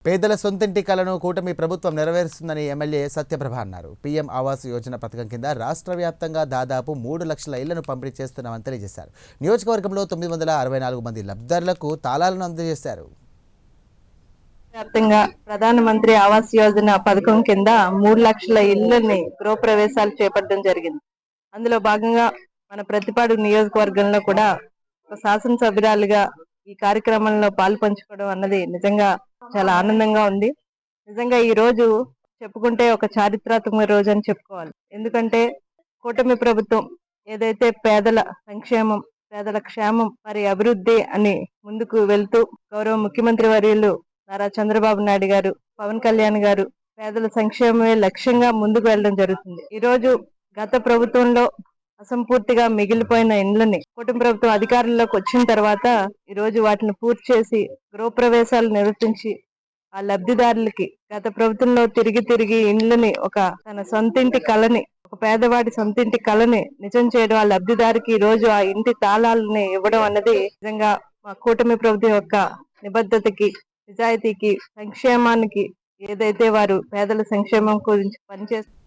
పేదల సొంతింటి కలను కూటమి ప్రభుత్వం నెరవేరుస్తుందని ఎమ్మెల్యే సత్యప్రభ అన్నారు. పీఎం ఆవాస్ యోజన పథకం కింద రాష్ట్ర వ్యాప్తంగా దాదాపు 3 లక్షల ఇళ్లను పంపిణీ చేస్తున్నామని తెలియజేశారు. నియోజకవర్గంలో 964 మంది లబ్ధిదారులకు తాళాలను అందజేశారు. వ్యాప్తంగా ప్రధానమంత్రి ఆవాస్ యోజన పథకం కింద 3 లక్షల ఇళ్లని గృహప్రవేశాలు చేపట్టడం జరిగింది. అందులో భాగంగా మన ప్రతిపాడు నియోజకవర్గంలో కూడా ఒక శాసనసభ్యురాలుగా ఈ కార్యక్రమంలో పాలు పంచుకోవడం అన్నది నిజంగా చాలా ఆనందంగా ఉంది. నిజంగా ఈ రోజు చెప్పుకుంటే ఒక చారిత్రాత్మక రోజు అని చెప్పుకోవాలి. ఎందుకంటే కూటమి ప్రభుత్వం ఏదైతే పేదల సంక్షేమం, పేదల క్షేమం, మరి అభివృద్ధి అని ముందుకు వెళ్తూ గౌరవ ముఖ్యమంత్రి వర్యులు నారా చంద్రబాబు నాయుడు గారు, పవన్ కళ్యాణ్ గారు పేదల సంక్షేమమే లక్ష్యంగా ముందుకు వెళ్ళడం జరుగుతుంది. ఈ రోజు గత ప్రభుత్వంలో అసంపూర్తిగా మిగిలిపోయిన ఇండ్లని కూటమి ప్రభుత్వం అధికారంలోకి వచ్చిన తర్వాత ఈ రోజు వాటిని పూర్తి చేసి గృహప్రవేశాలు నిర్వర్తించి ఆ లబ్ధిదారులకి గత ప్రభుత్వంలో తిరిగి ఇండ్లని తన సొంతింటి కళని, ఒక పేదవాడి సొంతింటి కళని నిజం చేయడం, ఆ లబ్ధిదారికి ఈ రోజు ఆ ఇంటి తాళాలని ఇవ్వడం అన్నది నిజంగా మా కూటమి ప్రభుత్వం యొక్క నిబద్ధతకి, నిజాయితీకి, సంక్షేమానికి ఏదైతే వారు పేదల సంక్షేమం గురించి పనిచేస్తారు